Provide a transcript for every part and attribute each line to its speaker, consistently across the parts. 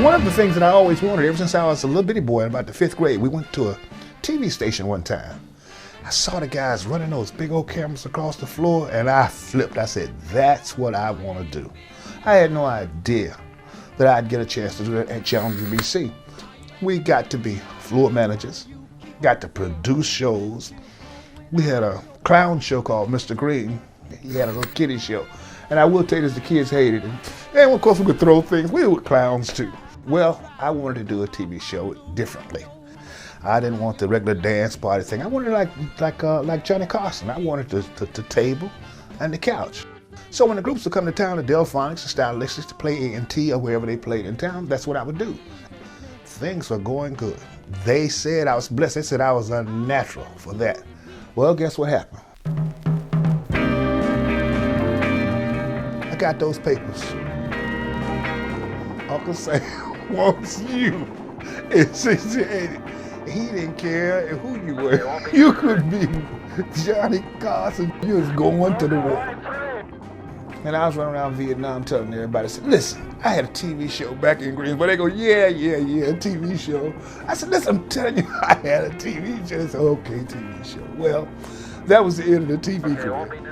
Speaker 1: One of the things that I always wanted ever since I was a little bitty boy in about the 5th grade, we went to a TV station one time. I saw the guys running those big old cameras across the floor and I flipped. I said, that's what I want to do. I had no idea that I'd get a chance to do that at Channel UBC. We got to be floor managers, got to produce shows. We had a clown show called Mr. Green. He had a little kiddie show. And I will tell you this, the kids hated it. And of course we could throw things. We were clowns too. Well, I wanted to do a TV show differently. I didn't want the regular dance party thing. I wanted like Johnny Carson. I wanted the table and the couch. So when the groups would come to town, the Delphonics, the Stylistics, to play A&T or wherever they played in town, that's what I would do. Things were going good. They said I was blessed. They said I was unnatural for that. Well, guess what happened? I got those papers. Uncle Sam wants you in 68. He didn't care who you were. You could be Johnny Carson. You was going to the war. And I was running around Vietnam telling everybody, I said, listen, I had a TV show back in Greensboro. They go, yeah, a TV show. I said, listen, I'm telling you, I had a TV show. They said, okay, TV show. Well, that was the end of the TV career.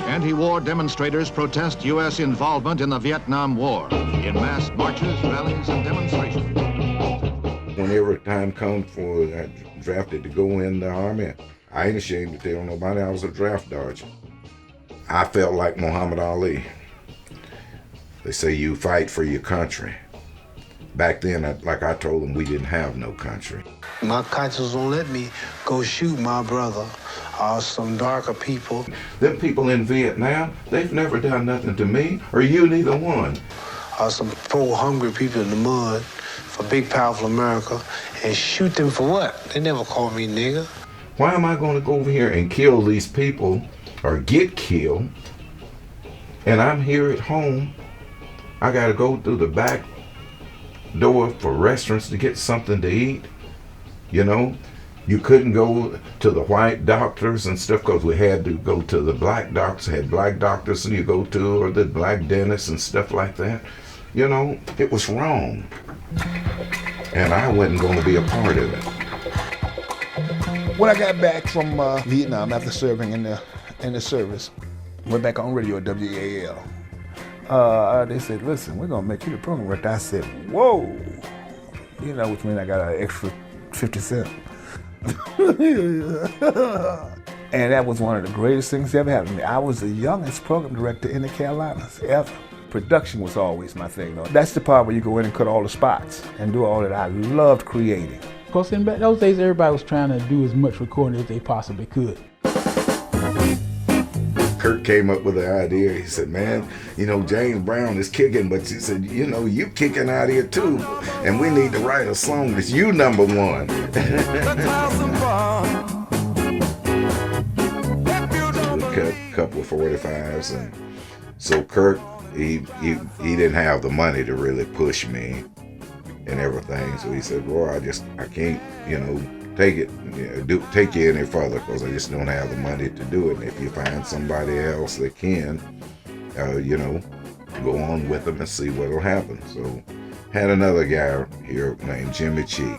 Speaker 2: Anti-war demonstrators protest U.S. involvement in the Vietnam War in mass marches, rallies, and demonstrations.
Speaker 3: Whenever time comes for that drafted to go in the Army, I ain't ashamed to tell nobody I was a draft dodger. I felt like Muhammad Ali. They say you fight for your country. Back then, like I told them, we didn't have no country.
Speaker 4: My conscience won't let me go shoot my brother or some darker people.
Speaker 3: Them people in Vietnam, they've never done nothing to me, or you neither one.
Speaker 4: Or some poor hungry people in the mud for big powerful America and shoot them for what? They never called me nigger.
Speaker 3: Why am I going to go over here and kill these people or get killed? And I'm here at home. I got to go through the back door for restaurants to get something to eat. You know, you couldn't go to the white doctors and stuff because we had to go to the black doctors. Had black doctors and you go to, or the black dentists and stuff like that. You know, it was wrong. And I wasn't going to be a part of it.
Speaker 1: When I got back from Vietnam after serving in the service, went back on radio at WAL. They said, listen, we're going to make you the program director. I said, whoa. You know, which means I got an extra 50 cents. And that was one of the greatest things that ever happened to me. I was the youngest program director in the Carolinas ever. Production was always my thing, though. That's the part where you go in and cut all the spots and do all that. I loved creating.
Speaker 5: Of course, in those days, everybody was trying to do as much recording as they possibly could.
Speaker 3: Kurt came up with the idea. He said, man, you know, James Brown is kicking, but he said, you know, you kicking out here too. And we need to write a song that's you number one. Cut a couple of 45s. And so Kurt, he didn't have the money to really push me and everything. So he said, Roy, I can't, you know, take you any further because I just don't have the money to do it. And if you find somebody else that can, you know, go on with them and see what'll happen. So had another guy here named Jimmy Cheek.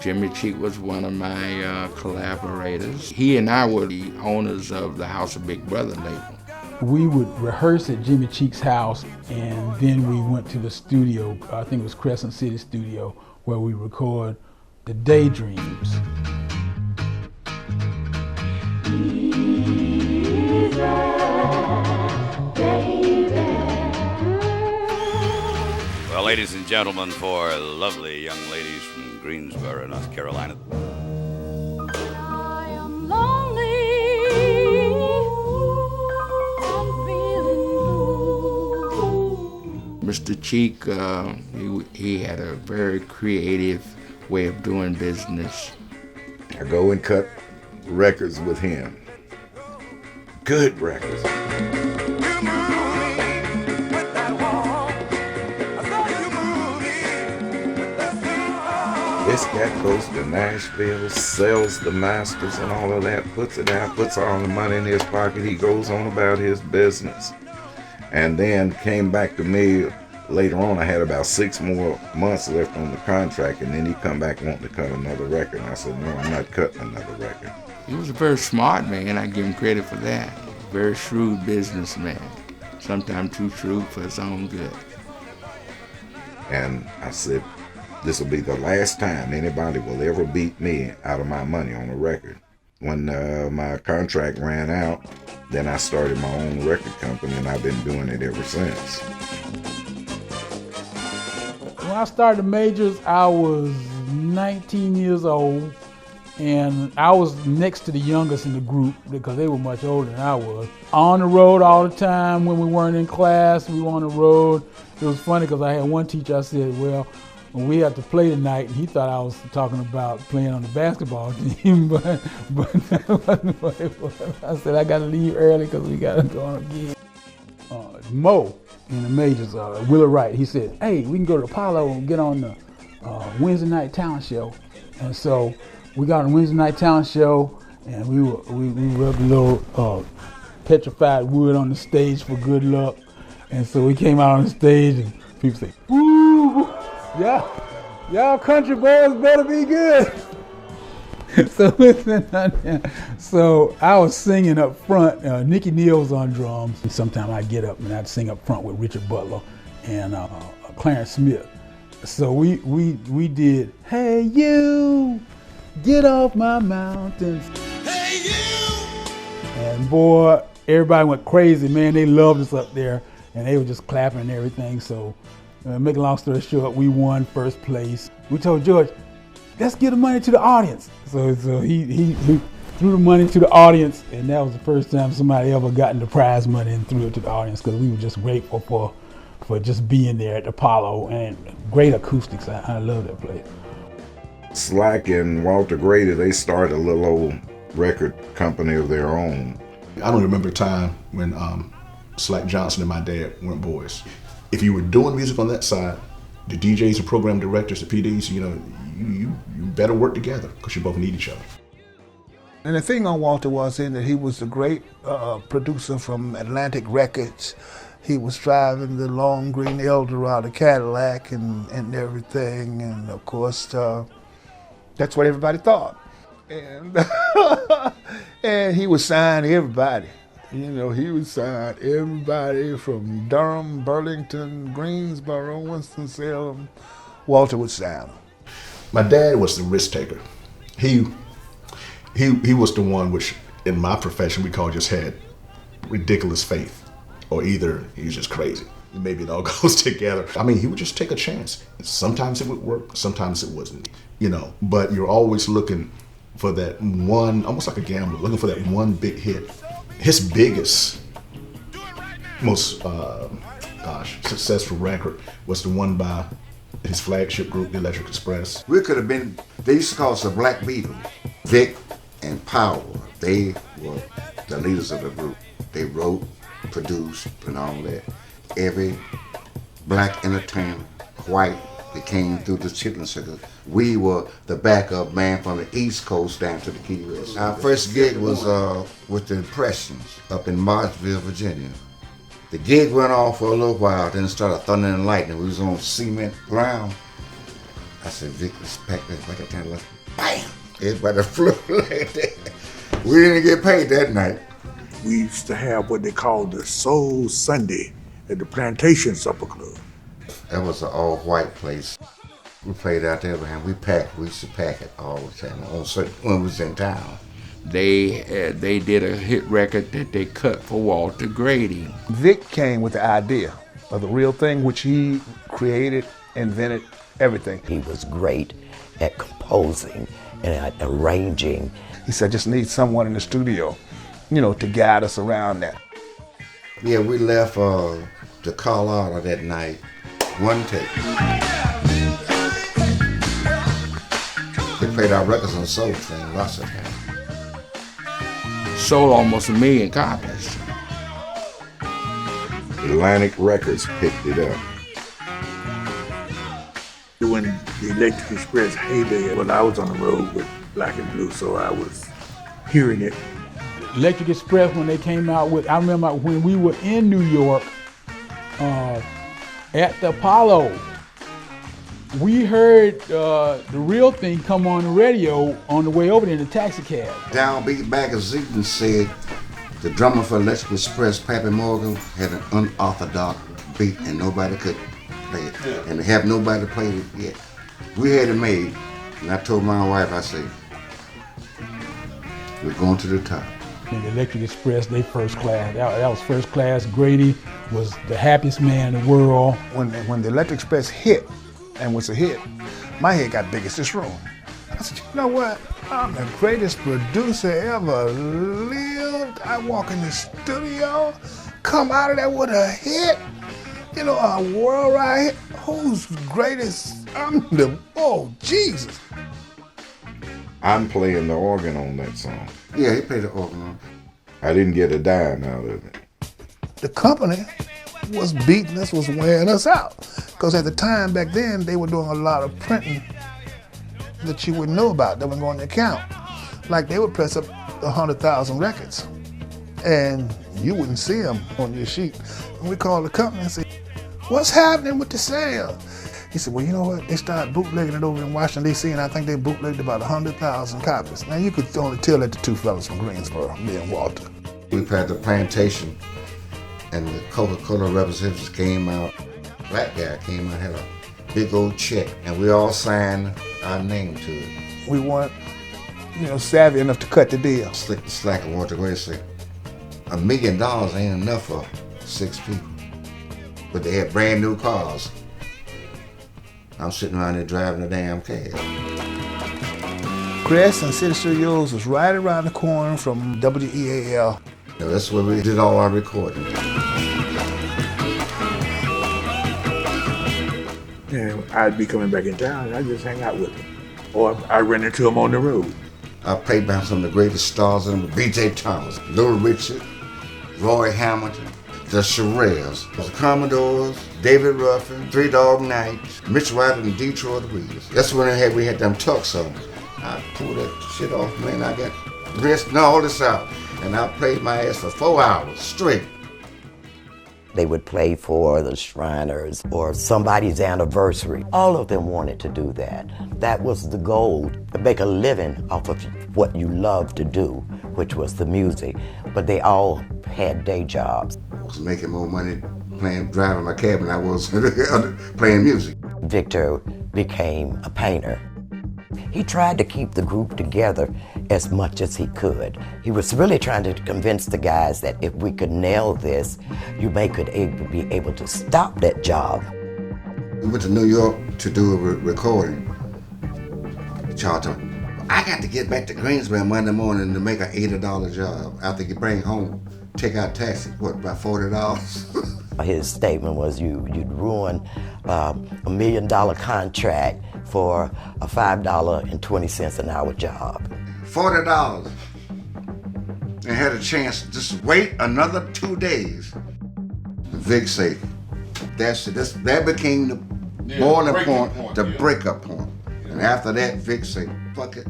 Speaker 6: Jimmy Cheek was one of my collaborators. He and I were the owners of the House of Big Brother label.
Speaker 5: We would rehearse at Jimmy Cheek's house, and then we went to the studio, I think it was Crescent City Studio, where we record the Daydreams.
Speaker 7: Well, ladies and gentlemen, for lovely young ladies from Greensboro, North Carolina.
Speaker 8: I am lonely. I'm feeling blue.
Speaker 6: Mr. Cheek, he had a very creative way of doing business.
Speaker 3: I go and cut records with him. Good records. This cat goes to Nashville, sells the masters and all of that, puts it out, puts all the money in his pocket. He goes on about his business. And then came back to me later on. I had about 6 more months left on the contract, and then he come back wanting to cut another record. And I said, no, I'm not cutting another record.
Speaker 6: He was a very smart man. I give him credit for that. Very shrewd businessman. Sometimes too shrewd for his own good.
Speaker 3: And I said, this will be the last time anybody will ever beat me out of my money on a record. When my contract ran out, then I started my own record company, and I've been doing it ever since.
Speaker 5: When I started the Majors, I was 19 years old, and I was next to the youngest in the group because they were much older than I was. On the road all the time. When we weren't in class, we were on the road. It was funny because I had one teacher, I said, well, when we had to play tonight, and he thought I was talking about playing on the basketball team, but that wasn't what it was. I said, I got to leave early because we got to go on again. Mo in the Majors, Willa Wright, he said, hey, we can go to Apollo and get on the Wednesday night talent show. And so we got on the Wednesday night talent show, and we rubbed a little petrified wood on the stage for good luck. And so we came out on the stage, and people say, woo, y'all country boys better be good. So I was singing up front. Nicky Neal was on drums. And sometimes I'd get up and I'd sing up front with Richard Butler and Clarence Smith. So we did, hey you, get off my mountains. Hey you! And boy, everybody went crazy, man. They loved us up there, and they were just clapping and everything. So make a long story short, we won first place. We told George, let's give the money to the audience. So he threw the money to the audience, and that was the first time somebody ever gotten the prize money and threw it to the audience, because we were just grateful for just being there at the Apollo, and great acoustics. I love that place.
Speaker 3: Slack and Walter Grady, they started a little old record company of their own.
Speaker 9: I don't remember a time when Slack Johnson and my dad weren't boys. If you were doing music on that side, the DJs and program directors, the PDs, you better work together because you both need each other.
Speaker 1: And the thing on Walter was that he was a great producer from Atlantic Records. He was driving the long green Eldorado Cadillac and everything, and of course that's what everybody thought. And and he would sign everybody. He would sign everybody from Durham, Burlington, Greensboro, Winston-Salem. Walter would sign them.
Speaker 9: My dad was the risk taker. He was the one which, in my profession, we call just had ridiculous faith, or either he was just crazy. Maybe it all goes together. I mean, he would just take a chance. Sometimes it would work, sometimes it wasn't. But you're always looking for that one, almost like a gambler, looking for that one big hit. His biggest, most successful record was the one by his flagship group, the Electric Express.
Speaker 10: We could have been, they used to call us the Black Beatles. Vic and Power, they were the leaders of the group. They wrote, produced, and all that. Every black entertainer, white, that came through the chitlin circuit, we were the backup man from the East Coast down to the Key West. Our first gig was with the Impressions up in Marshville, Virginia. The gig went off for a little while, then it started thundering and lightning. We was on cement ground. I said, Vic, let's pack this back at town. Let's bam! Everybody flew like that. We didn't get paid that night.
Speaker 11: We used to have what they called the Soul Sunday at the Plantation Supper Club.
Speaker 10: That was an all-white place. We played out there, and we used to pack it all the time when we was in town.
Speaker 6: They did a hit record that they cut for Walter Grady.
Speaker 1: Vic came with the idea of the real thing, which he created, invented, everything.
Speaker 12: He was great at composing and at arranging.
Speaker 1: He said, just need someone in the studio, to guide us around that.
Speaker 10: Yeah, we left to Colorado that night, one take. They played our records on the Soul Train lots of times.
Speaker 6: Sold almost 1 million copies.
Speaker 3: Atlantic Records picked it up.
Speaker 11: When the Electric Express heyday, I was on the road with Black and Blue, so I was hearing it.
Speaker 5: Electric Express, when they came out with, I remember when we were in New York, At the Apollo, we heard the real thing come on the radio on the way over there in the taxi cab.
Speaker 10: Downbeat magazine said the drummer for Electric Express, Pappy Morgan, had an unorthodox beat and nobody could play it. Yeah. And they have nobody played it yet. We had it made, and I told my wife, I said, we're going to the top.
Speaker 5: In the Electric Express, they first class. That was first class. Grady was the happiest man in the world.
Speaker 1: When the Electric Express hit, and was a hit, my head got big as this room. I said, you know what? I'm the greatest producer ever lived. I walk in the studio, come out of there with a hit. You know, a worldwide hit. Who's greatest? Oh, Jesus.
Speaker 3: I'm playing the organ on that song.
Speaker 10: Yeah, he played the organ on it.
Speaker 3: I didn't get a dime out of it.
Speaker 1: The company was beating us, was wearing us out. Because at the time back then, they were doing a lot of printing that you wouldn't know about, that would go on the account. Like they would press up 100,000 records and you wouldn't see them on your sheet. And we called the company and said, what's happening with the sale? He said, well, you know what? They started bootlegging it over in Washington, D.C., and I think they bootlegged about 100,000 copies. Now, you could only tell that the two fellas from Greensboro, me and Walter.
Speaker 10: We had the plantation, and the Coca-Cola representatives came out. Black guy came out, had a big old check, and we all signed our name to it.
Speaker 1: We weren't, savvy enough to cut the deal.
Speaker 10: Slick the slacker, Walter Grady said, $1 million ain't enough for 6 people. But they had brand new cars. I'm sitting around there driving a damn cab.
Speaker 1: Crest and City Studios was right around the corner from WEAL.
Speaker 10: That's where we did all our recording.
Speaker 11: And I'd be coming back in town and I'd just hang out with him. Or I ran into him on the road.
Speaker 10: I played behind some of the greatest stars in them, B.J. Thomas, Little Richard, Roy Hamilton, the Shirelles, the Commodores, David Ruffin, Three Dog Night, Mitch White and Detroit Wheels. That's when we had them tucks on. I pulled that shit off, man. I got wrist and all this out. And I played my ass for 4 hours straight.
Speaker 12: They would play for the Shriners or somebody's anniversary. All of them wanted to do that. That was the goal, to make a living off of what you love to do, which was the music. But they all had day jobs.
Speaker 10: I was making more money driving my cab than I was playing music.
Speaker 12: Victor became a painter. He tried to keep the group together as much as he could. He was really trying to convince the guys that if we could nail this, you could be able to stop that job.
Speaker 10: We went to New York to do a recording. Charlton, I got to get back to Greensboro Monday morning to make an $80 job. After you bring home, take out taxes, what, about $40?
Speaker 12: His statement was you'd ruin a $1 million contract for a $5.20 an hour job.
Speaker 10: $40. And had a chance to just wait another 2 days. Vic said, that became the boiling point, the breakup point. And after that, Vic said, fuck it,